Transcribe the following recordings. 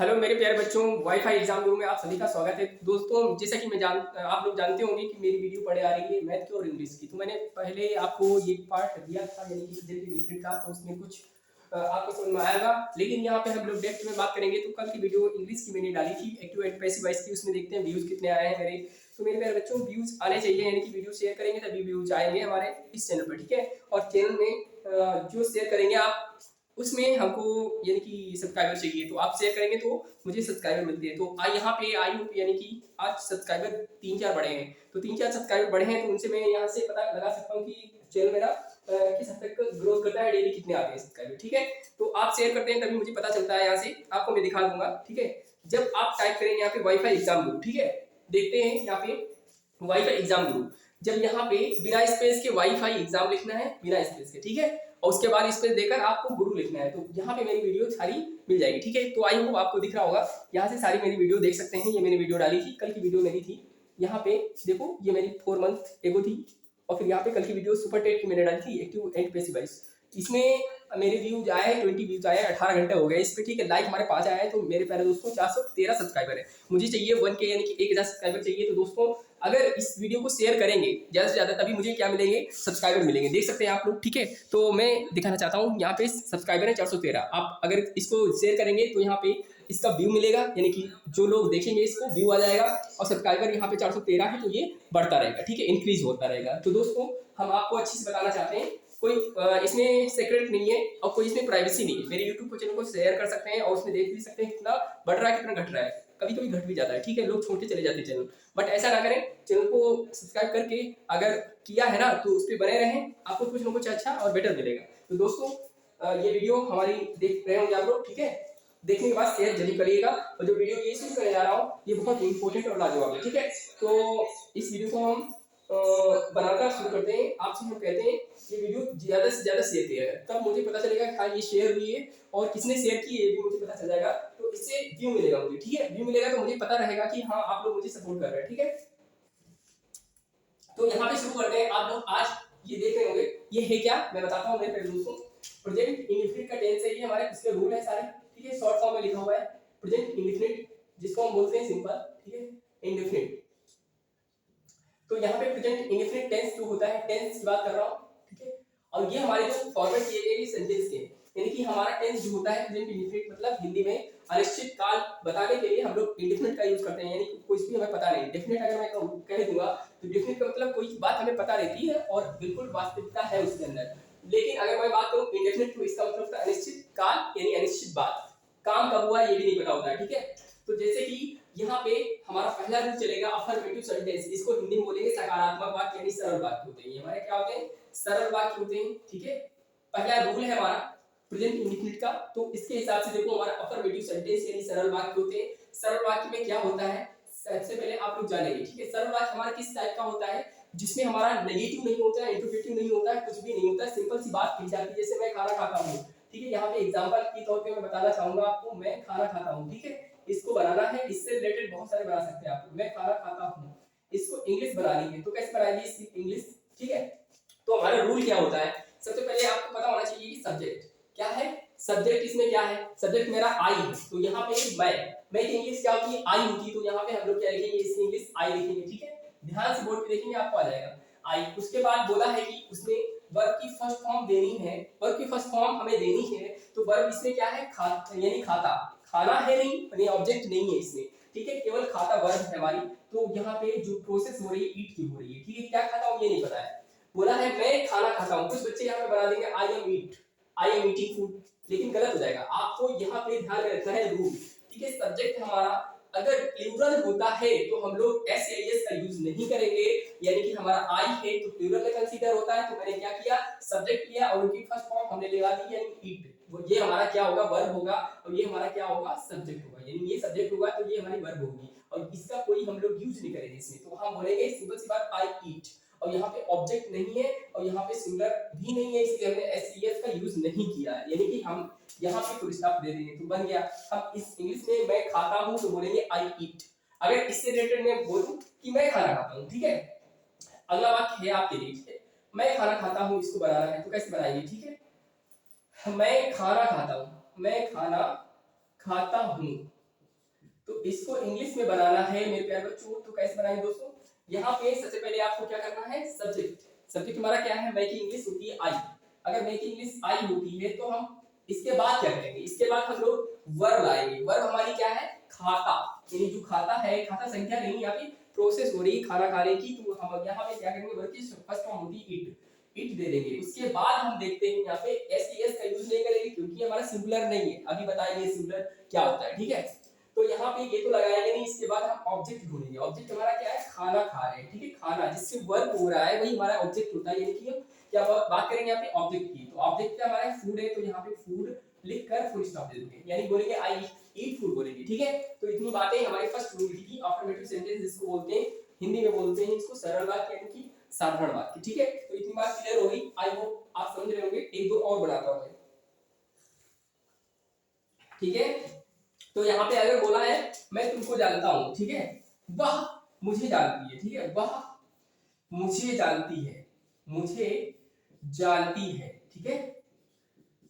Hello मेरे प्यारे बच्चों, वाईफाई एग्जाम गुरु में आप सभी का स्वागत है। दोस्तों, जैसा कि आप लोग जानते होंगे कि मेरी वीडियो पढ़े आ रही है मैथ की और इंग्लिश की। तो मैंने पहले आपको ये पार्ट दिया था, यानी कि डिफरेंट का, तो उसमें कुछ आपको समझ में आएगा। लेकिन यहाँ पे हम लोग डेप्थ में बात करेंगे। तो कल की वीडियो इंग्लिश की मैंने डाली थी, एक्टिव एंड पैसिव वॉइस की। उसमें देखते हैं व्यूज कितने आए हैं मेरे। तो मेरे प्यारे बच्चों, व्यूज आने चाहिए, यानी कि वीडियो शेयर करेंगे तभी व्यूज आएंगे हमारे इस चैनल पर, ठीक है। और चैनल में जो शेयर करेंगे आप, उसमें हमको यानी कि सब्सक्राइबर चाहिए। तो आप शेयर करेंगे तो मुझे सब्सक्राइबर मिलते हैं। तो यहाँ पे आई हूँ, यानी कि आज सब्सक्राइबर 3-4 बढ़े हैं। तो 3-4 सब्सक्राइबर बढ़े हैं, तो उनसे मैं यहाँ से पता लगा सकता हूँ कि चैनल मेरा किस हद तक ग्रोथ करता है, डेली कितने आते हैं सब्सक्राइबर, ठीक है। तो आप शेयर करते हैं तभी मुझे पता चलता है। यहाँ से आपको मैं दिखा दूंगा, ठीक है। जब आप टाइप करेंगे यहाँ पे वाईफाई एग्जाम गुरु, ठीक है, देखते हैं यहाँ पे वाईफाई एग्जाम गुरु। जब यहाँ पे बिना स्पेस के वाईफाई एग्जाम लिखना है, बिना स्पेस के, ठीक है। और उसके बाद स्पेस देकर आपको गुरु लिखना है। तो यहाँ पे मेरी वीडियो सारी मिल जाएगी, ठीक है। तो आई होप आपको दिख रहा होगा, यहाँ से सारी मेरी वीडियो देख सकते हैं। ये मैंने वीडियो डाली थी, कल की वीडियो मेरी थी। यहाँ पे देखो, ये मेरी 4 मंथ एगो थी। और फिर यहाँ पे कल की वीडियो सुपर टेट की मैंने डाली थी, एक्टिव एंड पैसिव वॉइस। इसमें मेरे व्यूज आए 20 व्यूज आए, 18 घंटे हो गए इस पे, ठीक है। लाइक हमारे 5 आए हैं। तो मेरे प्यारे दोस्तों, 413 सब्सक्राइबर है। मुझे चाहिए 1K, यानी कि 1000 सब्सक्राइबर चाहिए। तो दोस्तों, अगर इस वीडियो को शेयर करेंगे ज्यादा से ज्यादा, तभी मुझे क्या मिलेंगे, सब्सक्राइबर मिलेंगे। देख सकते हैं आप लोग, ठीक है। तो मैं दिखाना चाहता हूँ, यहाँ पे सब्सक्राइबर है 413। आप अगर इसको शेयर करेंगे तो यहाँ पे इसका व्यू मिलेगा, यानी कि जो लोग देखेंगे इसको व्यू आ जाएगा। और सब्सक्राइबर यहाँ पे 413 है, तो ये बढ़ता रहेगा, ठीक है, इंक्रीज होता रहेगा। तो दोस्तों, हम आपको अच्छे से बताना चाहते हैं, कोई इसमें सीक्रेट नहीं है और कोई इसमें प्राइवेसी नहीं है। मेरे यूट्यूब चैनल को शेयर कर सकते हैं और उसमें देख भी सकते हैं कितना बढ़ रहा है, कितना घट रहा है। कभी कभी घट भी जाता है, ठीक है, लोग छोड़ के चले जाते हैं चैनल। बट ऐसा ना करें, चैनल को सब्सक्राइब करके अगर किया है ना, तो उस पर बने रहें, आपको कुछ ना कुछ अच्छा और बेटर मिलेगा। तो दोस्तों, ये वीडियो हमारी देख रहे होंगे आप लोग, ठीक है। देखने के बाद शेयर जरूर करिएगा। और जो वीडियो ये शुरू करने जा रहा हूँ, ये बहुत इंपॉर्टेंट और लाजवाब है, ठीक है। तो इस वीडियो को हम बनाकर शुरू करते हैं। आपसे हम कहते हैं ये वीडियो ज्यादा से ज्यादा शेयर किया है, तब मुझे पता चलेगा कि हाँ ये शेयर हुई है, और किसने शेयर की है ये भी मुझे पता चल जाएगा। तो इससे व्यू मिलेगा मुझे, ठीक है। व्यू मिलेगा तो मुझे पता रहेगा कि हाँ आप लोग मुझे सपोर्ट कर रहे हैं, ठीक है। तो यहाँ पे शुरू करते हैं। आप लोग आज ये देख रहे होंगे, ये है क्या, मैं बताता हूँ मेरे पहले दोस्तों। प्रेजेंट इंडेफिनिट का टेंस है, ये हमारे इसके रूल है सारे, ठीक है। शॉर्ट फॉर्म में लिखा हुआ है प्रेजेंट इंडेफिनिट, जिसको हम बोलते हैं सिंपल, ठीक है, इंडेफिनिट। तो यहाँ पे प्रेजेंट इंडेफिनिट टेंस जो होता है, टेंस की बात कर रहा हूँ, ठीक है। और ये हमारे जो फॉर्मेट किए गए सेंटेंस के, यानी कि हमारा टेंस जो होता है प्रेजेंट इंडेफिनिट, मतलब हिंदी में अनिश्चित काल बताने के लिए हम लोग इंडेफिनिट का यूज करते हैं। यानी कुछ भी हमें पता नहीं, डेफिनेट अगर मैं कह दूंगा तो डेफिनेट का मतलब कोई बात हमें पता रहती है और बिल्कुल वास्तविकता है उसके अंदर। लेकिन अगर मैं बात करूं इंडेफिनिट, तो इसका मतलब अनिश्चित काल, यानी अनिश्चित बात, काम कब हुआ ये भी नहीं पता होता है, ठीक है। तो जैसे कि यहाँ पे हमारा पहला रूल चलेगा अफर्मेटिव सेंटेंस। इसको हिंदी में बोलेंगे सकारात्मक वाक्य, यानी सरल वाक्य होते हैं। हमारे क्या होते हैं, सरल वाक्य होते हैं, ठीक है। पहला रूल है हमारा प्रेजेंट इंडेफिनिट का। तो इसके हिसाब से देखो, हमारा अफर्मेटिव सेंटेंस यानी सरल वाक्य होते हैं। सरल वाक्य में क्या होता है, सबसे पहले आप लोग जानेंगे, ठीक है। सरल वाक्य हमारा किस टाइप का होता है, जिसमें हमारा नेगेटिव नहीं होता है, इंटरोगेटिव नहीं होता है, कुछ भी नहीं होता है, सिंपल सी बात कही जाती है। जैसे मैं खाना खाता हूँ, ठीक है। यहाँ पे एग्जांपल के तौर पे मैं बताना चाहूंगा आपको, मैं खाना खाता हूँ, ठीक है। इसको बनाना है, इससे रिलेटेड बहुत सारे बना सकते हैं आप। मैं खाना खाता हूँ, इसको इंग्लिश बनानी है, तो कैसे बनाएंगे इंग्लिश, ठीक है। तो हमारा रूल क्या होता है, सबसे पहले आपको पता होना चाहिए कि सब्जेक्ट क्या है। सब्जेक्ट इसमें क्या है, सब्जेक्ट मेरा आई है, तो यहाँ पे मैं की इंग्लिश क्या होती है, आई होती है। तो यहाँ पे हम लोग क्या लिखेंगे, इसकी इंग्लिश आई लिखेंगे, ठीक है। ध्यान से बोर्ड पे देखेंगे, आपको आ जाएगा आई। उसके बाद बोला है कि उसने वर्ब की फर्स्ट फॉर्म देनी है, वर्ब की फर्स्ट फॉर्म हमें देनी है। तो वर्ब इसमें क्या है, यानी खाता, खाना है नहीं, यानी ऑब्जेक्ट नहीं है इसमें, ठीक है, केवल खाता वर्ब है हमारी। तो यहाँ पे जो प्रोसेस हो रही है, ईट की हो रही है, ठीक है। क्या खाता हूँ ये नहीं पता है, बोला है मैं खाना खाता हूँ। कुछ बच्चे यहाँ पे बना देंगे I am eat, I am eating food, लेकिन गलत हो जाएगा। आपको यहाँ पे ध्यान में रखना है रूल, ठीक है। सब्जेक्ट हमारा अगर प्लूरल होता है तो हम लोग एस का यूज नहीं करेंगे, यानी कि हमारा आई है तो प्लूरल में कंसीडर होता है। तो मैंने क्या किया, सब्जेक्ट लिया और उनकी फर्स्ट फॉर्म हमने लगा दी, यानी ईट। ये हमारा क्या होगा, वर्ब होगा, और ये हमारा क्या होगा, सब्जेक्ट होगा। यानी ये सब्जेक्ट होगा तो ये हमारी वर्ब होगी, और इसका कोई हम लोग यूज नहीं करेंगे इसमें। तो हम बोलेंगे सिंपल सी बात, आई ईट। और यहाँ पे ऑब्जेक्ट नहीं है और यहाँ पे सिंगुलर भी नहीं है, इसलिए हमने एस का यूज नहीं किया है। यानी कि हम यहाँ पे फुल स्टॉप दे देंगे, तो बन गया। हम इस इंग्लिश में मैं खाता हूँ तो बोलेंगे आई ईट। अगर इससे रिलेटेड मैं बोलूं कि मैं खाना खाता हूँ, ठीक है। अगला वाक्य है आपके लिए, ठीक है। मैं खाना खाता हूँ, इसको बनाना है, तो कैसे बनाएंगे, ठीक है। मैं खाना खाता हूँ, मैं खाना खाता हूँ, तो इसको इंग्लिश में बनाना है मेरे प्यारे बच्चों। तो कैसे बनाएंगे दोस्तों, यहाँ पे सबसे पहले आपको क्या करना है, सब्जेक्ट हमारा क्या है, मेक इंग्लिश होती है आई। अगर मेक इंग्लिश आई होती है तो हम इसके बाद क्या करेंगे, इसके बाद हम लोग वर्ब लाएंगे। वर्ब हमारी क्या है, खाता, यानी जो खाता है, खाता संख्या नहीं, यहाँ पे प्रोसेस हो रही है खाना खाने की। तो हम यहाँ पे क्या करेंगे, वर्ब की फर्स्ट फॉर्म होती है इट दे देंगे। उसके बाद हम देखते हैं यहाँ पे एस का यूज नहीं करेंगे क्योंकि हमारा सिंगुलर नहीं है, अभी बताएंगे सिंगुलर क्या होता है, ठीक है। तो यहाँ पे ये तो लगाएंगे नहीं, इसके बाद हम ऑब्जेक्ट ढूंढेंगे। ऑब्जेक्ट हमारा क्या है, खाना खा रहे हैं, ठीक है। खाना जिससे वर्ब हो रहा है वही हमारा ऑब्जेक्ट होता है, यानी कि हम क्या बात करेंगे यहाँ पे ऑब्जेक्ट की। तो ऑब्जेक्ट क्या हमारा फूड है, तो यहाँ पे फूड लिखकर फुल स्टॉप दे देंगे, यानी बोलेंगे आई ईट फूड बोलेंगे, ठीक है। तो इतनी बातें हमारी फर्स्ट रूल की थी। अफर्मेटिव सेंटेंस जिसको बोलते हैं, हिंदी में बोलते हैं इसको सरल वाक्य, यानी कि साधारण वाक्य, ठीक है। तो इतनी बात क्लियर हो गई, आई होप आप समझ रहे होंगे। एक दो और बनाता हूं मैं, ठीक है। तो यहाँ पे अगर बोला है मैं तुमको जानता हूं, ठीक है, वह मुझे जानती है, ठीक है, वह मुझे जानती है, मुझे जानती है, ठीक है,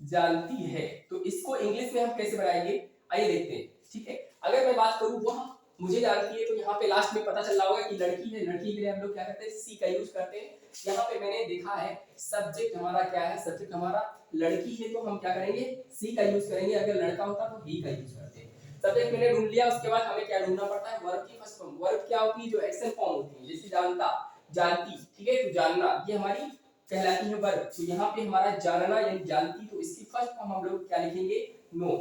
जानती है। तो इसको इंग्लिश में हम कैसे बनाएंगे, आइए देखते हैं, ठीक है। अगर मैं बात करूं वह मुझे जानती है, तो यहाँ पे लास्ट में पता चल रहा होगा कि लड़की है, लड़की के लिए हम लोग क्या करते हैं, सी का यूज करते हैं। यहाँ पे मैंने देखा है सब्जेक्ट हमारा क्या है, सब्जेक्ट हमारा लड़की है, तो हम क्या करेंगे, सी का यूज करेंगे। अगर लड़का होता तो ही का यूज करते हैं। सब्जेक्ट मैंने ढूंढ लिया, उसके बाद हमें क्या ढूंढना पड़ता है, वर्ब की फर्स्ट फॉर्म। वर्ब क्या होती है, जो एक्शन फॉर्म होती है, जैसे जानता, जानती, ठीक है। तो जानना ये हमारी कहलाती है वर्ब। तो यहाँ पे हमारा जानना यानी जानती, तो इसकी फर्स्ट फॉर्म हम लोग क्या लिखेंगे, नो,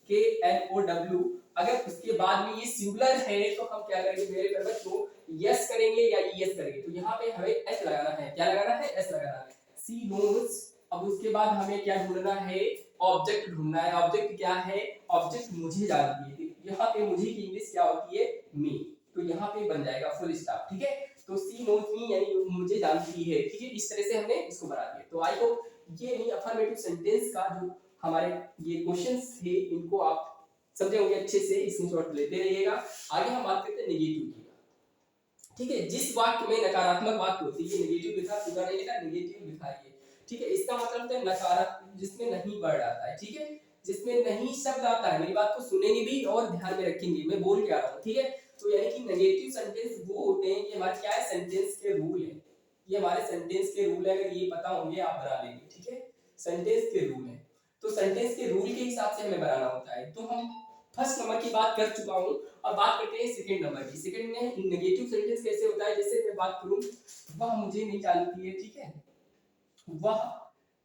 KNOW। अगर उसके बाद में ये सिंगुलर है तो हम क्या करेंगे मेरे प्यारे बच्चों, यस करेंगे या ईएस करेंगे। तो यहाँ पे हमें एस लगाना है, क्या लगाना है, एस लगाना है, सी नोज। अब उसके बाद हमें क्या ढूंढना है, ऑब्जेक्ट ढूंढना है। ऑब्जेक्ट क्या है, ऑब्जेक्ट मुझे जानती है। यहाँ पे मुझे की इंग्लिश क्या होती है, मी। तो यहाँ पे बन जाएगा फुल स्टॉप, ठीक है। तो सी नोज मी यानी मुझे जानती है, ठीक है। इस तरह से हमने इसको बना दिया। तो आई होप ये नहीं अफर्मेटिव सेंटेंस का जो हमारे ये क्वेश्चंस थे, इनको आप समझे होंगे अच्छे से, स्क्रीनशॉट लेते रहिएगा। आगे हम बात करते हैं नेगेटिव की, ठीक है। जिस वाक्य में नकारात्मक वाक्य होती है, नेगेटिव लिखा, पूरा नहीं लिखा, नेगेटिव लिखा है, ठीक है। इसका मतलब होता है नकारात्मक, जिसमें नहीं वर्ड आता है, ठीक है, जिसमें नहीं शब्द आता है। मेरी बात को सुनेंगे भी और ध्यान में रखेंगे, मैं बोल क्या रहा हूँ, ठीक है। तो यानी कि नेगेटिव सेंटेंस वो होते हैं, ये हमारे क्या है, सेंटेंस के रूल है, ये हमारे सेंटेंस के रूल है। अगर ये पता होंगे आप बना लेंगे, ठीक है, सेंटेंस के रूल है। तो सेंटेंस के रूल के हिसाब से हमें बनाना होता है। तो हम फर्स्ट नंबर की बात कर चुका हूं, और बात करते हैं सेकंड नंबर की। सेकंड में नेगेटिव सेंटेंस कैसे होता है, जैसे मैं बात करूं, वह मुझे नहीं जानती है, ठीक है, वह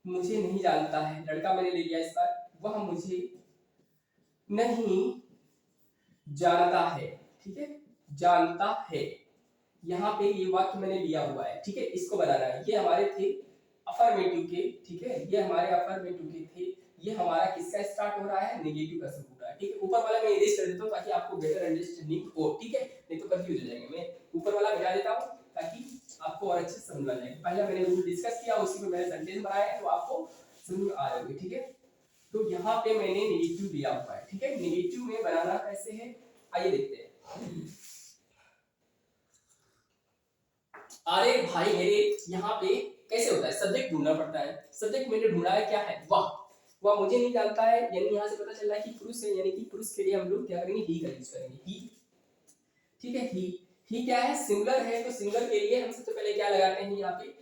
मुझे नहीं जानता है, लड़का मैंने ले लिया इस बार, वह मुझे नहीं जानता है, ठीक है, जानता है। यहाँ पे ये वाक्य मैंने लिया हुआ है, ठीक है, इसको बनाना है। ये हमारे थे अफर्मेटिव के, ठीक है, ये हमारे अफर्मेटिव के थे। ये हमारा किसका स्टार्ट हो रहा है, नेगेटिव का शुरू हो रहा है, ठीक है। ऊपर वाला मैं इरेज कर देता हूँ ताकि आपको बेटर अंडरस्टैंडिंग हो, ठीक है, नहीं तो कंफ्यूज हो जाएंगे। मैं ऊपर वाला मिटा देता हूँ ताकि आपको और अच्छे से समझ आ जाए। पहले मैंने रूल डिस्कस किया, उसी में मैंने सेंटेंस बनाया है, तो आपको समझ में आ जाएगा, ठीक है। तो यहाँ पे मैंने नेगेटिव लिया हुआ है, ठीक है। नेगेटिव में बनाना कैसे है, आइए देखते हैं। अरे भाई मेरे यहाँ पे कैसे होता है, सब्जेक्ट ढूंढना पड़ता है। सब्जेक्ट मैंने ढूंढा है, क्या है, वाह, वह मुझे नहीं जानता है, यानी यहाँ से पता चल रहा है कि पुरुष है, यानी कि पुरुष के लिए हम लोग क्या करेंगे, ही का यूज करेंगे, ही, ठीक है। ही क्या है, सिंगुलर है, तो सिंगुलर के लिए हम सबसे पहले क्या लगाते हैं, यहाँ पे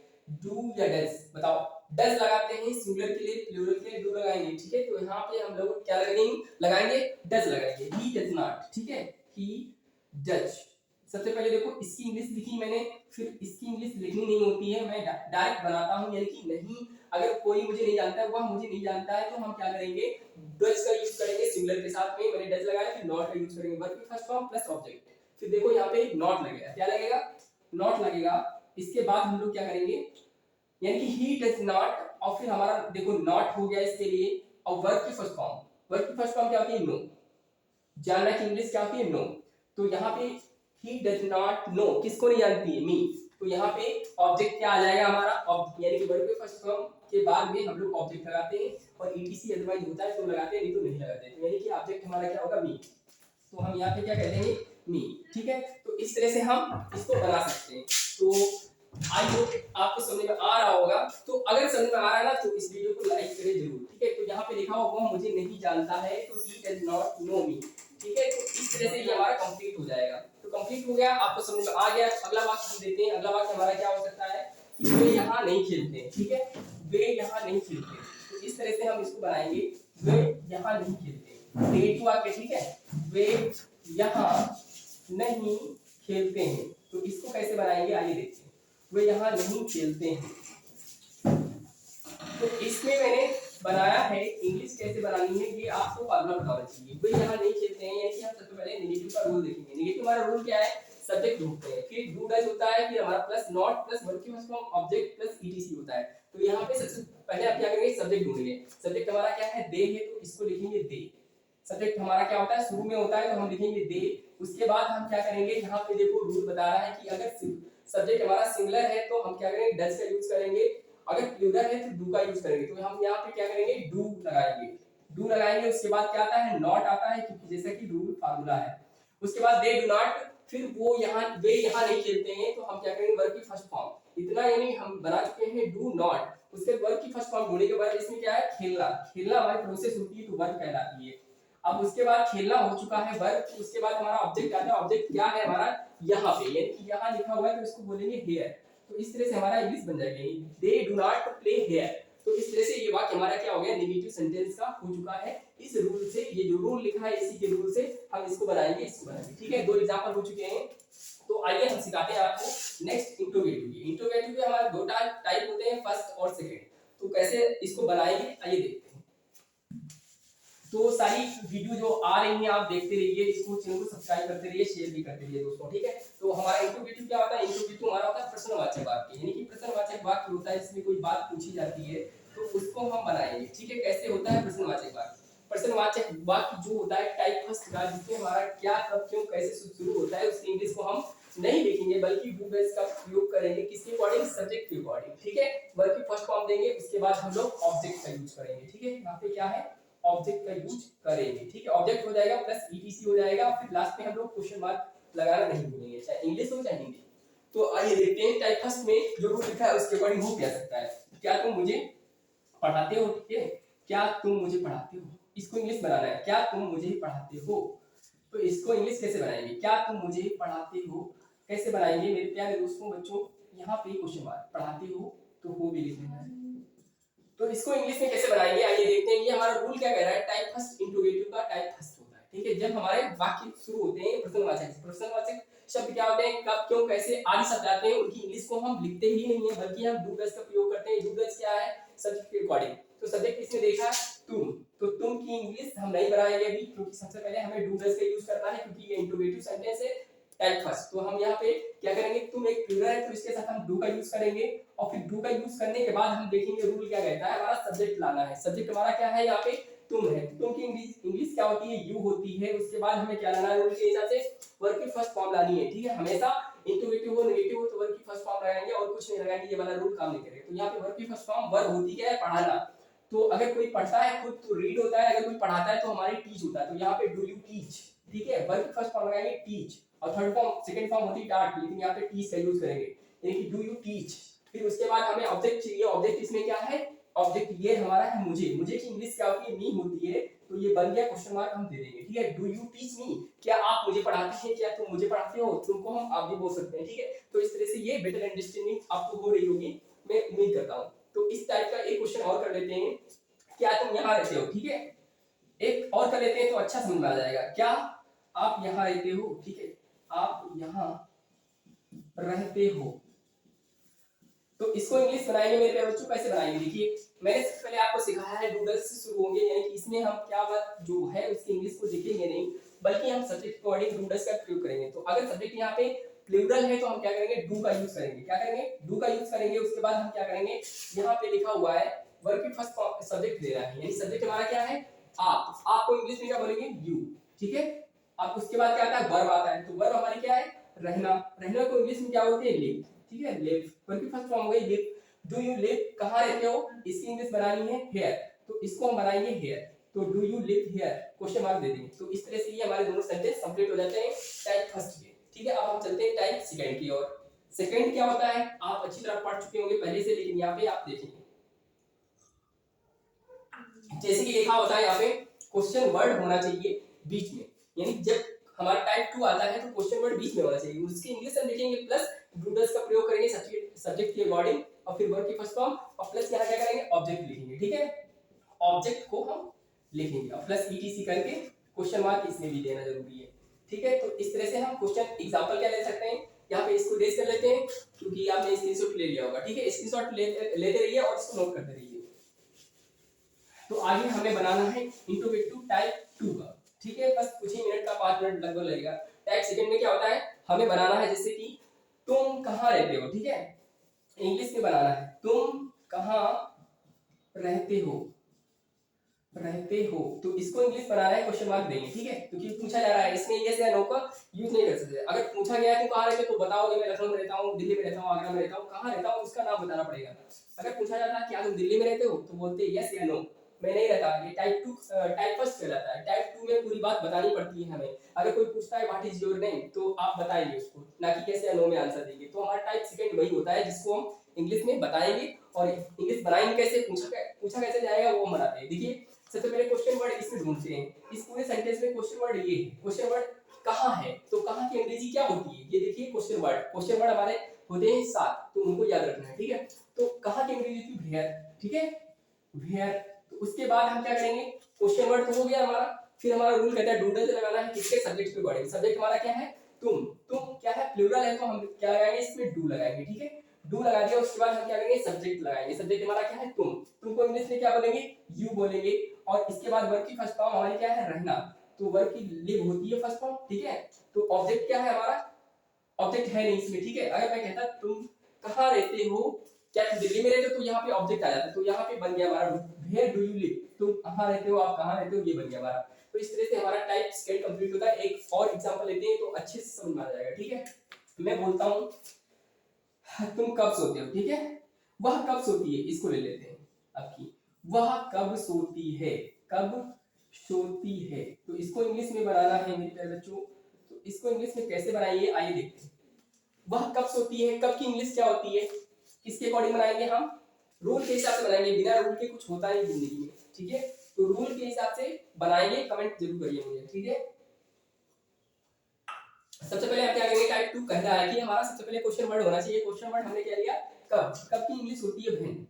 डू या डज, बताओ, डज लगाते हैं सिंगुलर के लिए, प्लूरल के लिए डू लगाएंगे, ठीक है। तो यहाँ पे हम लोग क्या लगाएंगे, डज लगाएंगे, ही डज नॉट, ठीक है, ही डज। सबसे पहले देखो इसकी इंग्लिश लिखी मैंने, फिर इसकी इंग्लिश लिखनी नहीं होती है, मैं डायरेक्ट बनाता हूँ, यानी कि नहीं, अगर कोई मुझे नहीं जानता है, वह मुझे नहीं जानता है, तो हम क्या करेंगे, डज का यूज करेंगे सिंगुलर के साथ में। मैंने डज लगाया, फिर नॉट का यूज करेंगे, वर्ब की फर्स्ट फॉर्म प्लस ऑब्जेक्ट। फिर देखो यहाँ पे नॉट लगेगा, क्या लगेगा, नॉट लगेगा। इसके बाद हम लोग क्या करेंगे, यानी कि ही डज नॉट, और फिर हमारा देखो नॉट हो गया इसके लिए, और वर्ब की फर्स्ट फॉर्म, वर्ब की फर्स्ट फॉर्म क्या होती है, नो। जानना की इंग्लिश क्या होती है, नो। तो यहाँ पे he does not know, किसको नहीं जानती है, मी। तो यहाँ पे ऑब्जेक्ट क्या आ जाएगा हमारा, यानी कि वर्ब के फर्स्ट फॉर्म के बाद में हम लोग ऑब्जेक्ट लगाते हैं, और ईटीसी अदरवाइज होता है तो लगाते हैं, नहीं तो नहीं लगाते हैं। यानी कि ऑब्जेक्ट हमारा क्या होगा, मी। तो हम यहाँ पे क्या कर देंगे, मी, ठीक है। तो इस तरह से हम इसको बना सकते हैं। तो आई होप आपको समझ में आ रहा होगा। तो अगर समझ में आ रहा है ना, तो इस वीडियो को लाइक करें जरूर, ठीक है। तो यहाँ पे लिखा हुआ वो मुझे नहीं जानता है, तो he does not know me, ठीक है। तो इस तरह से ये हमारा कंप्लीट हो जाएगा। तो कंप्लीट हो गया, आपको समझ में आ गया। अगला वाक्य हम देते हैं। अगला वाक्य हमारा क्या हो सकता है कि वे यहाँ नहीं खेलते हैं, ठीक है, वे यहाँ नहीं खेलते। तो इस तरह से हम इसको बनाएंगे, वे यहाँ नहीं खेलते, नेगेटिव वाक्य, ठीक है, वे यहाँ नहीं खेलते हैं। तो इसको कैसे बनाएंगे आइए देखते हैं। वे यहाँ नहीं खेलते हैं, तो इसमें मैंने बनाया है इंग्लिश कैसे बनानी है, ये आपको फार्मूला पता होना चाहिए। वे यहाँ नहीं खेलते हैं, यानी कि हम सबसे पहले नेगेटिव का रूल देखेंगे। नेगेटिव हमारा रूल क्या है, सब्जेक्ट ढूंढते हैं, फिर डू डज होता है, फिर हमारा प्लस नॉट प्लस वर्ब की first form object plus etc होता है। तो यहाँ पे सबसे पहले आप क्या करेंगे, सब्जेक्ट ढूंढेंगे। सब्जेक्ट हमारा क्या है, दे है, तो इसको लिखेंगे दे। सब्जेक्ट हमारा क्या होता है, शुरू में होता है, तो हम लिखेंगे दे। उसके बाद हम क्या करेंगे, यहाँ पे देखो रूल बता रहा है कि अगर सब्जेक्ट हमारा सिंगुलर है तो हम क्या करेंगे, डज का यूज करेंगे, अगर प्लूरल है तो डू का यूज करेंगे। तो हम यहाँ पे क्या करेंगे, डू लगाएंगे, डू लगाएंगे। उसके बाद क्या आता है, नॉट आता है, क्योंकि जैसा कि रूल फार्मूला है। उसके बाद दे डू नॉट, फिर वो यहाँ वे यहाँ नहीं खेलते हैं, तो हम क्या करेंगे, वर्ब की फर्स्ट फॉर्म। इतना यानी हम बना चुके हैं डू नॉट। उसके वर्ब की फर्स्ट फॉर्म ढूंढने के बाद इसमें क्या है, खेलना। खेलना हमारी प्रोसेस होती है, तो वर्ब कहलाती है। अब उसके बाद खेलना हो चुका है वर्ब, उसके बाद हमारा ऑब्जेक्ट आता है। ऑब्जेक्ट क्या है हमारा, यहाँ पे, यानी कि यहाँ लिखा हुआ है, तो इसको बोलेंगे हेयर। तो इस तरह से हमारा इंग्लिश बन जाएगा, they do not play here. तो इस तरह से ये वाक्य हमारा क्या हो गया, नेगेटिव सेंटेंस का हो चुका है। इस रूल से, ये जो रूल लिखा है इसी के रूल से हम इसको बनाएंगे, इसको बनाएंगे, ठीक है। दो एग्जांपल हो चुके हैं, तो आइए हम सिखाते हैं आपको नेक्स्ट इंट्रोगेटिव। इंट्रोगेटिव के हमारे दो टाइप होते हैं, फर्स्ट और सेकंड। तो कैसे इसको बनाएंगे आइए देखते हैं। तो सारी वीडियो जो आ रही है आप देखते रहिए, इसको चैनल को सब्सक्राइब करते रहिए, शेयर भी करते रहिए दोस्तों, ठीक है। तो हमारा इंट्रोगेटिव क्या होता है, इंट्रोगेटिव हमारा होता है प्रश्नवाचक वाक्य, यानी कि प्रश्नवाचक वाक्य होता है, इसमें कोई बात पूछी जाती है तो उसको हम बनाएंगे, ठीक है। कैसे होता है प्रश्नवाचक वाक्य, प्रश्नवाचक वाक्य जो होता है टाइप फर्स्ट का, जिसमें हमारा क्या कब क्यों कैसे शुरू होता है, उसकी इंग्लिश को हम नहीं लिखेंगे, बल्कि डू बेस का प्रयोग करेंगे, किसके अकॉर्डिंग, सब्जेक्ट के अकॉर्डिंग, ठीक है। वर्ब की फर्स्ट फॉर्म देंगे, उसके बाद हम लोग ऑब्जेक्ट का यूज करेंगे, ठीक है। यहाँ पे क्या है, ऑब्जेक्ट का यूज करेंगे, ठीक है। ऑब्जेक्ट हो जाएगा प्लस ईटीसी हो जाएगा, फिर लास्ट में हम लोग क्वेश्चन मार्क लगाना नहीं भूलेंगे, चाहे इंग्लिश हो चाहे हिंदी। तो आइए देखते हैं टाइप फर्स्ट में जो रूल लिखा है उसके अकॉर्डिंग हो क्या सकता है। क्या तुम मुझे पढ़ाते हो, ठीक है, क्या तुम मुझे पढ़ाते हो, इसको इंग्लिश बनाना है, क्या तुम मुझे पढ़ाते हो। तो इसको इंग्लिश कैसे बनाएंगे, क्या तुम मुझे पढ़ाते हो, कैसे बनाएंगे मेरे प्यारे दोस्तों बच्चों, यहाँ पे क्वेश्चन मार्क, पढ़ाते हो तो हो भी लिख देना है। तो इसको इंग्लिश में कैसे बनाएंगे आइए देखते हैं। ये हमारा रूल क्या कह रहा है, टाइप फर्स्ट इंट्रोगेटिव का टाइप फर्स्ट होता है, ठीक है। जब हमारे वाक्य शुरू होते हैं प्रश्नवाचक, प्रश्नवाचक शब्द क्या होते हैं, कब क्यों कैसे आदि शब्द आते हैं, उनकी इंग्लिश को हम लिखते ही नहीं है, बल्कि हम डू डज का प्रयोग करते हैं। डू डज क्या है, सब्जेक्ट के अकॉर्डिंग। तो सब्जेक्ट किसने देखा, तुम, तो तुम की इंग्लिश हम नहीं बनाएंगे अभी, क्योंकि सबसे पहले हमें डू डज का यूज करना है, क्योंकि ये इंट्रोगेटिव सेंटेंस है टाइप फर्स्ट। तो हम यहाँ पे क्या करेंगे, तुम एक प्लूरल है तो इसके साथ हम डू का यूज करेंगे, और फिर डू का यूज करने के बाद हम देखेंगे रूल क्या कहता है, हमारा सब्जेक्ट लाना है। सब्जेक्ट हमारा क्या है, यहाँ पे तुम है, तुम की इंग्लिश क्या होती है, यू होती है। उसके बाद हमें क्या लाना है, रूल के हिसाब से वर्ब की फर्स्ट फॉर्म लानी है, ठीक है। हमेशा इंट्रोगेटिव हो नेगेटिव हो तो वर्ब की फर्स्ट फॉर्म लगाएंगे और कुछ नहीं लगाएंगे, ये वाला रूल काम नहीं करेगा। तो यहाँ पे वर्ब की फर्स्ट फॉर्म वर्ब होती है पढ़ाना। तो अगर कोई पढ़ता है खुद तो रीड होता है, अगर कोई पढ़ाता है तो हमारी टीच होता है। तो यहाँ पे डू यू टीच, ठीक है, वर्ब की फर्स्ट फॉर्म लगाएंगे टीच, और थर्ड फॉर्म सेकंड फॉर्म होती है टाट, लेकिन यहाँ पे टीच का यूज करेंगे, यानी कि डू यू टीच। फिर उसके बाद हमें ऑब्जेक्ट चाहिए, ऑब्जेक्ट इसमें क्या है, ऑब्जेक्ट ये हमारा है मुझे, मुझे की इंग्लिश क्या होती है, मी होती है। तो ये बन गया क्वेश्चन मार्क, हम दे देंगे, ठीक है। डू यू टीच मी, क्या आप मुझे पढ़ाते हैं, क्या तुम मुझे पढ़ाते हो, तुमको हम आप भी बोल सकते हैं, ठीक है। तो इस तरह से ये बेटर अंडरस्टैंडिंग आपको हो रही होगी, मैं उम्मीद करता हूँ। तो इस टाइप का एक क्वेश्चन और कर लेते हैं, क्या तुम यहाँ रहते हो, ठीक है। एक और कर लेते हैं तो अच्छा समझ में आ जाएगा, क्या आप यहाँ रहते हो, ठीक है, आप यहाँ रहते हो। तो इसको इंग्लिश बनाएंगे मेरे प्यारे बच्चों, कैसे बनाएंगे, देखिए मैंने सबसे पहले आपको सिखाया है डू डज से शुरू होंगे, यानी कि इसमें हम क्या बात जो है उसकी इंग्लिश को लिखेंगे नहीं, बल्कि हम सब्जेक्ट के अकॉर्डिंग डू डज का प्रयोग करेंगे। तो अगर सब्जेक्ट यहाँ पे प्लूरल है तो हम क्या करेंगे, डू का यूज करेंगे, क्या करेंगे, डू का यूज करेंगे। उसके बाद हम क्या करेंगे, यहाँ पे लिखा हुआ है वर्ब की फर्स्ट सब्जेक्ट दे रहा है, यानी सब्जेक्ट हमारा क्या है, आप, आपको इंग्लिश में क्या बोलेंगे, यू, ठीक है। अब उसके बाद क्या आता है, वर्ब आता है। तो वर्ब हमारी क्या है, रहना, रहना को इंग्लिश में क्या बोलते हैं, लिव, ठीक है, लिव। वर्ब की फर्स्ट फॉर्म हो गई लिव। डू यू लिव, कहाँ रहते हो, इसकी इंग्लिश बनानी है हेयर, तो इसको हम बनाएंगे हेयर। तो do you live here, question mark दे देंगे। तो इस तरह से ये हमारे दोनों सेंटेंस कंप्लीट हो जाते हैं टाइप फर्स्ट के, ठीक है। अब हम चलते हैं टाइप सेकंड की ओर। सेकंड क्या होता है, आप अच्छी तरह पढ़ चुके होंगे पहले से, लेकिन यहाँ पे आप देखेंगे जैसे कि लिखा होता है यहाँ पे क्वेश्चन वर्ड होना चाहिए बीच में, यानी जब हमारा टाइप 2 आता है तो क्वेश्चन वर्ड बीच में होना चाहिए, उसकी इंग्लिश हम लिखेंगे प्लस डू डज का प्रयोग करेंगे सब्जेक्ट के अकॉर्डिंग, और फिर वर्ब की फर्स्ट फॉर्म, और प्लस यहाँ क्या करेंगे ऑब्जेक्ट लिखेंगे, ठीक है, ऑब्जेक्ट को हम लिखेंगे और प्लस ईटीसी करके क्वेश्चन मार्क इसमें भी देना जरूरी है, ठीक है। तो इस तरह से हम क्वेश्चन एग्जांपल क्या ले सकते हैं, यहाँ पे इसको रेज कर लेते हैं क्योंकि आपने स्क्रीनशॉट ले लिया होगा, ठीक है, स्क्रीनशॉट लेते रहिए और इसको नोट करते रहिए। तो आगे हमें बनाना है इंट्रोगेटिव टाइप 2 का, ठीक है, बस कुछ ही मिनट का 5 मिनट लगभग लगेगा। टाइप सेकंड में क्या होता है, हमें बनाना है जैसे कि तुम कहाँ रहते हो, ठीक है, इंग्लिश में बनाना है तुम कहाँ रहते हो, तो इसको इंग्लिश बनाना है, क्वेश्चन मार्क देंगे, ठीक है, क्योंकि पूछा जा रहा है, इसमें यस या नो का यूज नहीं कर सकते। अगर पूछा गया है तुम कहाँ रहते हो तो बताओगे मैं लखनऊ में रहता हूँ, दिल्ली में रहता हूँ, आगरा में रहता हूँ, कहाँ रहता हूँ उसका नाम बताना पड़ेगा। अगर पूछा जाता है क्या तुम दिल्ली में रहते हो तो बोलते यस या नो, मैं नहीं रहता, ये टाइप 2 टाइप फर्स्ट कहलाता है। टाइप 2 में पूरी बात बतानी पड़ती है हमें। अगर कोई पूछता है व्हाट इज योर नेम तो आप बताइए उसको, ना कि यस या नो में आंसर देंगे। तो हमारा टाइप सेकंड वही होता है जिसको हम इंग्लिश में बताएंगे, और इंग्लिश बनाएंगे कैसे, पूछा कैसे जाएगा वो हम बनाते हैं। देखिए सबसे पहले क्वेश्चन वर्ड इसमें ढूंढते हैं, इस पूरे सेंटेंस में क्वेश्चन वर्ड ये है, क्वेश्चन वर्ड कहाँ है, तो कहाँ की अंग्रेजी क्या होती है, ये देखिए क्वेश्चन वर्ड हमारे होते हैं 7, तो उनको याद रखना है, ठीक है। तो कहाँ की अंग्रेजी थी वेयर, ठीक है, वेयर। तो उसके बाद हम क्या करेंगे, क्वेश्चन वर्ड तो हो गया हमारा, फिर हमारा रूल कहता है डू डज लगाना है किसके, सब्जेक्ट के अकॉर्डिंग। सब्जेक्ट हमारा क्या है तुम क्या है प्लूरल है तो हम क्या लगाएंगे इसमें डू लगाएंगे, ठीक है, डू लगा दिया। उसके बाद हम क्या करेंगे सब्जेक्ट लगाएंगे, सब्जेक्ट हमारा क्या है तुम को इंग्लिश में क्या बोलेंगे यू बोलेंगे, और इसके बाद वर्ब की फर्स्ट फॉर्म हमारी क्या है रहना, तो वर्ब की लिव होती है फर्स्ट फॉर्म, ठीक है। तो ऑब्जेक्ट क्या है हमारा, ऑब्जेक्ट है नहीं इसमें, ठीक है। अगर मैं कहता तुम कहाँ रहते हो, क्या तुम दिल्ली में रहते हो, तो यहाँ पे ऑब्जेक्ट आ जाता, तो यहाँ पे बन गया हमारा वेयर डू यू लिव, तुम कहाँ रहते हो, आप कहाँ रहते हो, ये बन गया हमारा। तो इस तरह से हमारा टाइप स्केल कंप्लीट होता है। एक और एग्जांपल लेते हैं तो अच्छे से समझ में आ जाएगा, ठीक है। मैं बोलता हूँ तुम कब सोते हो, ठीक है, वह कब सोती है, इसको ले लेते हैं आपकी, वह कब सोती है, कब सोती है, तो इसको इंग्लिश में बनाना है मेरे प्यारे बच्चों। तो इसको इंग्लिश में कैसे बनाइए आइए देखते हैं। वह कब सोती है, कब की इंग्लिश क्या होती है, किसके अकॉर्डिंग बनाएंगे हम, रूल के हिसाब से बनाएंगे, बिना रूल के कुछ होता नहीं जिंदगी में, ठीक है। तो रूल के हिसाब से बनाएंगे, कमेंट जरूर करिए मुझे, ठीक है। सबसे पहले हम क्या करेंगे, टाइप 2 कह रहा है कि हमारा सबसे पहले क्वेश्चन वर्ड होना चाहिए। क्वेश्चन वर्ड हमने क्या लिया कब की इंग्लिश होती है व्हेन,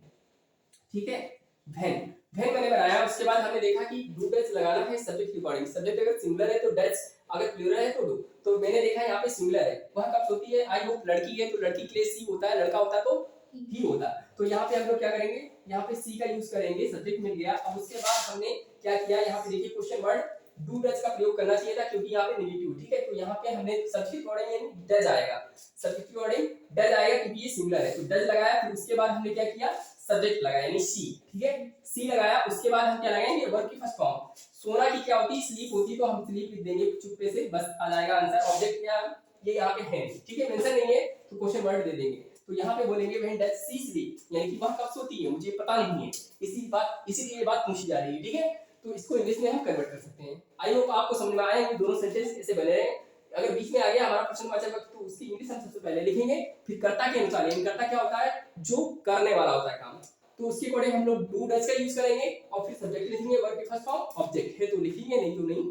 ठीक है, व्हेन मैंने बनाया। उसके बाद हमने देखा कि डू डज लगाना है सब्जेक्ट के अकॉर्डिंग, सब्जेक्ट अगर सिंगुलर है तो डज, अगर प्लूरल है तो डू। तो मैंने देखा यहाँ पे सिंगुलर है, वह कब सोती है, आई होप लड़की है तो लड़की के लिए सी होता है, लड़का होता तो ही होता। तो यहाँ पे हम लोग क्या करेंगे, यहाँ पे सी का यूज करेंगे, सब्जेक्ट मिल गया। अब उसके बाद हमने क्या किया, यहाँ पे देखिए क्वेश्चन वर्ड डू डज का प्रयोग करना चाहिए था क्योंकि यहाँ पे नेगेटिव, ठीक है। तो यहाँ पे हमने सब्जेक्ट अकॉर्डिंग डज आएगा, सब्जेक्ट अकॉर्डिंग डज आएगा क्योंकि ये सिंगुलर है, तो डज लगाया। फिर उसके बाद हमने क्या किया, सब्जेक्ट लगाया यानी सी, ठीक है, सी लगाया। उसके बाद हम क्या लगाएंगे, वर्ब की फर्स्ट फॉर्म। सोना की क्या होती है, स्लीप होती है, तो हम स्लीप लिख देंगे चुप्पे से, बस आ जाएगा आंसर। ऑब्जेक्ट क्या ये यहाँ पे है, ठीक है, मेंशन नहीं है तो क्वेश्चन वर्ड दे देंगे। तो यहाँ पे बोलेंगे व्हेन डज सी स्लीप, यानी कि वह कब सोती है, मुझे पता नहीं है, इसीलिए ये बात पूछी जा रही है, ठीक है। तो इसको इंग्लिश में हम कन्वर्ट कर सकते हैं। आई होप आपको समझ में आया कि दोनों सेंटेंस ऐसे बने रहे। अगर बीच में आ गया हमारा क्वेश्चन वाचक वक्त तो उसकी इंग्लिश हम सबसे पहले लिखेंगे, फिर कर्ता के अनुसार, यानी कर्ता क्या होता है जो करने वाला होता है काम, तो उसके अकॉर्डिंग हम लोग डू डज का यूज करेंगे और फिर सब्जेक्ट लिखेंगे, वर्ब की फर्स्ट फॉर्म, ऑब्जेक्ट है तो लिखेंगे, नहीं तो नहीं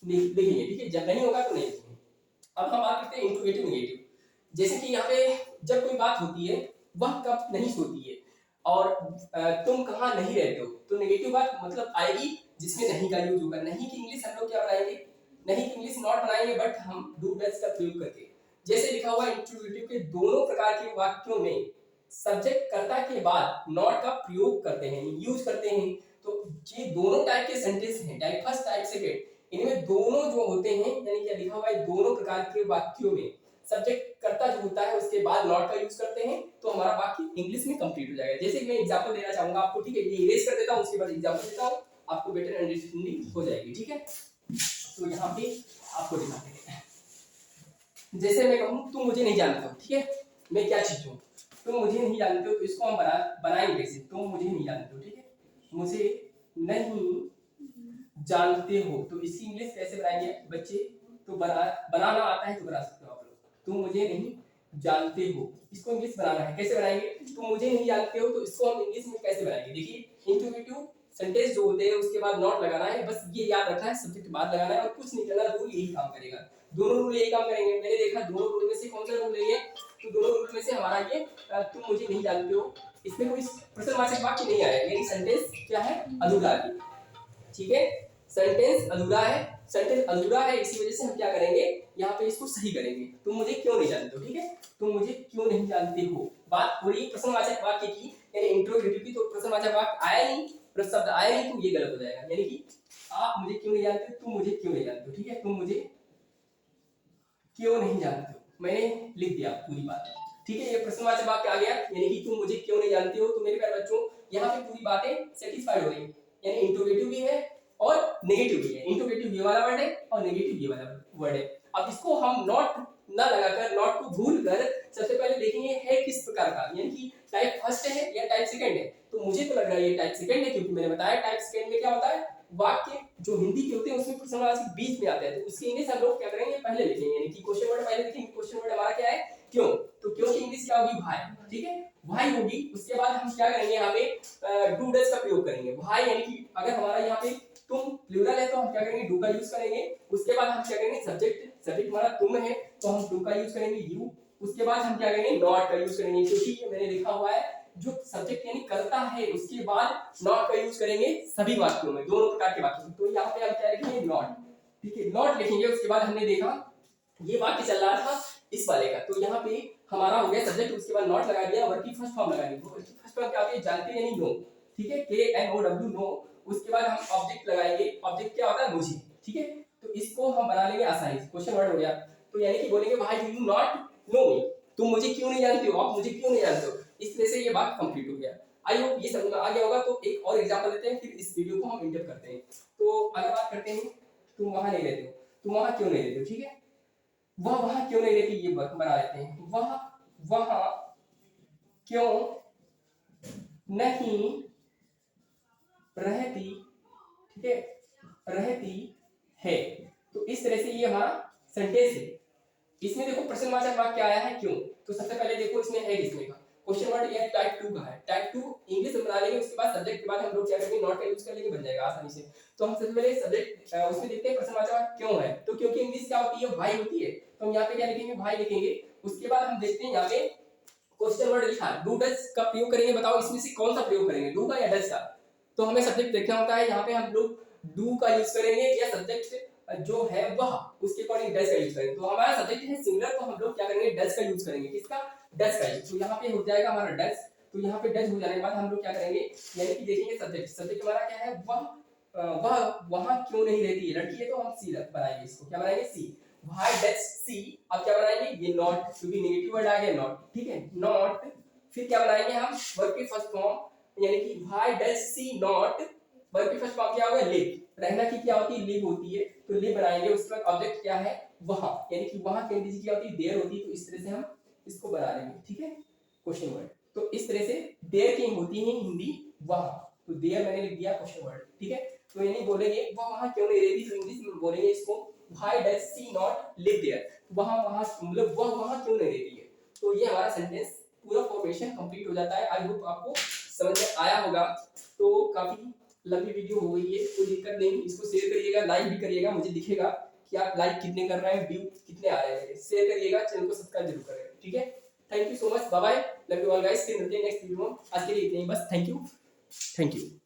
लिखेंगे, ठीक है, जब नहीं होगा तो नहीं लिखेंगे। अब हम बात करते हैं इंट्रोगेटिव नेगेटिव। जैसे कि यहाँ पे जब कोई बात होती है वह कब नहीं सोती है और तुम कहाँ नहीं रहते हो, तो नेगेटिव बात मतलब आएगी जिसमें नहीं का यूज होगा। नहीं की इंग्लिश हम लोग क्या बनाएंगे, नहीं की इंग्लिश नॉट बनाएंगे, बट हम डू डज का प्रयोग करके। जैसे लिखा हुआ इंट्रोगेटिव के दोनों प्रकार के वाक्यों में सब्जेक्ट कर्ता के बाद नॉट का प्रयोग करते हैं, यूज करते हैं। तो ये दोनों टाइप के सेंटेंस हैं, टाइप फर्स्ट टाइप सेकंड, इनमें दोनों जो होते हैं, यानी क्या लिखा हुआ है दोनों प्रकार के वाक्यों में सब्जेक्ट कर्ता जो होता है उसके बाद नॉट का यूज करते हैं, तो हमारा वाक्य इंग्लिश में कंप्लीट हो जाएगा। जैसे मैं एग्जांपल देना चाहूंगा आपको, ठीक है, ये इरेज कर देता हूं, उसके बाद एग्जांपल देता हूं, आपको बेटर अंडरस्टैंडिंग हो जाएगी, ठीक है। तो यहाँ पे आपको दिखाते हैं, जैसे मैं कहूँ तुम मुझे नहीं जानते हो, ठीक है, मैं क्या चीज हूँ, तुम मुझे नहीं जानते हो, तो इसको हम बनाएंगे कैसे, तुम मुझे नहीं जानते हो, ठीक है, मुझे नहीं जानते हो, तो इसकी इंग्लिश कैसे बनाएंगे बच्चे, तो बनाना आता है तो बना सकते हो आप लोग। तुम मुझे नहीं जानते हो, इसको इंग्लिश बनाना है, कैसे बनाएंगे, तुम मुझे नहीं जानते हो, तो इसको हम इंग्लिश में कैसे बनाएंगे, देखिए इंट्रोगेटिव सेंटेंस जो होते हैं उसके बाद नॉट लगाना है, बस ये याद रखना है, सब्जेक्ट के बाद लगाना है और कुछ नहीं करना, रूल यही काम करेगा, दोनों रूल यही काम करेंगे। मैंने देखा दोनों रूल में से कौन सा रूल है ये, तो दोनों रूल में से हमारा ये तुम मुझे नहीं जानते हो, इसमें कोई प्रश्नवाचक वाक्य नहीं आया, यानी सेंटेंस क्या है, अधूरा है, ठीक है, सेंटेंस अधूरा है, सेंटेंस अधूरा है, इसी वजह से हम क्या करेंगे यहाँ पे इसको सही करेंगे, तुम मुझे क्यों नहीं जानते हो, ठीक है, तुम मुझे क्यों नहीं जानते हो, बात हो रही प्रश्नवाचक वाक्य की, यानी इंट्रोगेटिव की, तो प्रश्नवाचक वाक्य आया नहीं, प्रश्न शब्द आया नहीं, तो ये गलत हो जाएगा, यानी कि आप मुझे क्यों नहीं जानते, तुम मुझे क्यों नहीं जानते हो, ठीक है, तुम मुझे क्यों नहीं जानते हो, मैंने लिख दिया पूरी बात, ठीक है, ये प्रश्नवाचक वाक्य आ गया, यानी कि तुम मुझे क्यों नहीं जानते हो। तो मेरे प्यारे बच्चों यहाँ पे पूरी बातें सेटिस्फाइड हो रही है, यानी इंट्रोगेटिव भी है और नेगेटिव भी है, इंट्रोगेटिव ये वाला वर्ड है और नेगेटिव ये वाला वर्ड है। अब इसको हम नॉट ना लगाकर, नॉट को भूल कर सबसे पहले देखेंगे है किस प्रकार का, यानी कि टाइप फर्स्ट है या टाइप सेकंड है, तो मुझे तो लग रहा है ये टाइप सेकंड है, क्योंकि मैंने बताया टाइप सेकंड में क्या होता है, वाक्य जो हिंदी के होते हैं उसमें प्रश्नवाचक बीच में आता है, तो उसकी इंग्लिश हम लोग क्या करेंगे पहले लिखेंगे, यानी कि क्वेश्चन वर्ड पहले लिखेंगे, क्वेश्चन वर्ड हमारा क्या है, क्यों, तो क्यों की इंग्लिश क्या होगी, व्हाई, ठीक है, व्हाई होगी। उसके बाद हम क्या करेंगे यहाँ पे डू डज का प्रयोग करेंगे, व्हाई यानी कि अगर हमारा यहाँ पे तुम प्लूरल है तो हम क्या करेंगे डू का यूज करेंगे, उसके बाद हम क्या करेंगे सब्जेक्ट हमारा तुम है तो हम डू का यूज करेंगे यू, उसके बाद हम क्या करेंगे नॉट का यूज करेंगे, क्योंकि ये मैंने लिखा हुआ है जो सब्जेक्ट यानी करता है उसके बाद नॉट का यूज करेंगे सभी वाक्यों में, दोनों प्रकार के वाक्यों में, तो यहाँ पे हम क्या लिखेंगे नॉट, ठीक है, नॉट लिखेंगे। उसके बाद हमने देखा ये वाक्य चल रहा था इस वाले का, तो यहाँ पे हमारा हो गया सब्जेक्ट, उसके बाद नॉट लगा दिया, वर्ब की फर्स्ट फॉर्म लगा दी, वर्ब की फर्स्ट फॉर्म क्या होती है, जानते यानी नो, ठीक है, के एन ओ डब्ल्यू नो, उसके बाद हम ऑब्जेक्ट लगाएंगे, ऑब्जेक्ट क्या होता है मुझे, ठीक है, तो इसको हम बना लेंगे आसानी से, क्वेश्चन वर्ड हो गया, तो यानी कि बोलेंगे why do you not know me, तुम मुझे क्यों नहीं जानते हो, आप मुझे क्यों नहीं जानते हो, इस तरह से ये बात कंप्लीट हो गया। आई होप ये समझ में आ गया होगा। तो एक और एग्जांपल देते हैं, फिर इस वीडियो को हम इंटर करते हैं। तो अगर बात करते हैं तुम वहां नहीं रहते हो, तुम वहां क्यों नहीं रहते हो, ठीक है, वह वहां क्यों नहीं रहती, ये बना लेते हैं, वह वहां क्यों नहीं रहती, ठीक है, रहती है, तो इस तरह से ये हमारा सेंटेंस है। इसमें देखो प्रश्नवाचक वाक्य आया है क्यों, तो सबसे पहले देखो इसमें है किसमें का, क्वेश्चन वर्ड ये टाइप 2 का है, टाइप 2 इंग्लिश में बना लेंगे, उसके बाद सब्जेक्ट के बाद हम लोग क्या करेंगे नॉट का यूज कर लेंगे, बन जाएगा आसानी से। तो हम सबसे पहले सब्जेक्ट उसमें देखते हैं प्रश्नवाचक वाक्य क्यों है, तो क्योंकि इंग्लिश क्या होती है व्हाई होती है, तो हम यहाँ पे क्या लिखेंगे व्हाई लिखेंगे। उसके बाद हम देखते हैं यहाँ पे क्वेश्चन वर्ड लिखा डू डज का प्रयोग करेंगे, बताओ इसमें से कौन सा प्रयोग करेंगे, डू का या डज का, तो हमें सब्जेक्ट देखना होता है, यहाँ पे हम लोग डू का यूज करेंगे या सब्जेक्ट जो है वह उसके अकॉर्डिंग डज का यूज करेंगे, तो हमारा सब्जेक्ट है सिंगुलर तो हम लोग क्या करेंगे डज का यूज करेंगे, किसका, डज का यूज, तो यहाँ पे हो जाएगा हमारा डज, तो यहाँ पे डज हो जाने के बाद हम लोग क्या करेंगे, यानी कि देखेंगे सब्जेक्ट हमारा क्या है, वह वहां क्यों नहीं रहती है, लड़की है तो हम सी बनाएंगे, इसको क्या बनाएंगे सी, व्हाई डज सी, अब क्या बनाएंगे ये नॉट, क्योंकि नेगेटिव वर्ड आ गया नॉट, ठीक है, नॉट, फिर क्या बनाएंगे हम वर्ब की फर्स्ट फॉर्म, यानी कि why does she not, verb की फर्स्ट फॉर्म क्या होगा लिव, रहना की क्या होती है लिव होती है, तो लिव बनाएंगे। उसके बाद ऑब्जेक्ट क्या है वहां, यानी कि वहां की अंग्रेजी क्या होती है देयर होती है, तो इस तरह से हम इसको बना लेंगे, ठीक है, क्वेश्चन वर्ड, तो इस तरह से देयर की होती है हिंदी वहां, तो देयर मैंने लिख दिया क्वेश्चन वर्ड, ठीक है, तो यानी बोलेंगे वह वहां क्यों नहीं रहती, तो इंग्लिश में बोलेंगे इसको why does she not live there, वहां वहां मतलब वह वहां क्यों नहीं रहती है, तो ये हमारा सेंटेंस पूरा फॉर्मेशन कंप्लीट हो जाता है। आई होप आपको समझ में आया होगा। तो काफी लंबी वीडियो हो गई है, कोई दिक्कत नहीं, इसको शेयर करिएगा, लाइक भी करिएगा, मुझे दिखेगा कि आप लाइक कितने कर रहे हैं, व्यू कितने आ रहे हैं, शेयर करिएगा, चैनल को सब्सक्राइब जरूर करें, ठीक है, thank you so much, bye bye, love you all guys, फिर मिलते हैं नेक्स्ट वीडियो में, आज के लिए इतना ही बस, थैंक यू।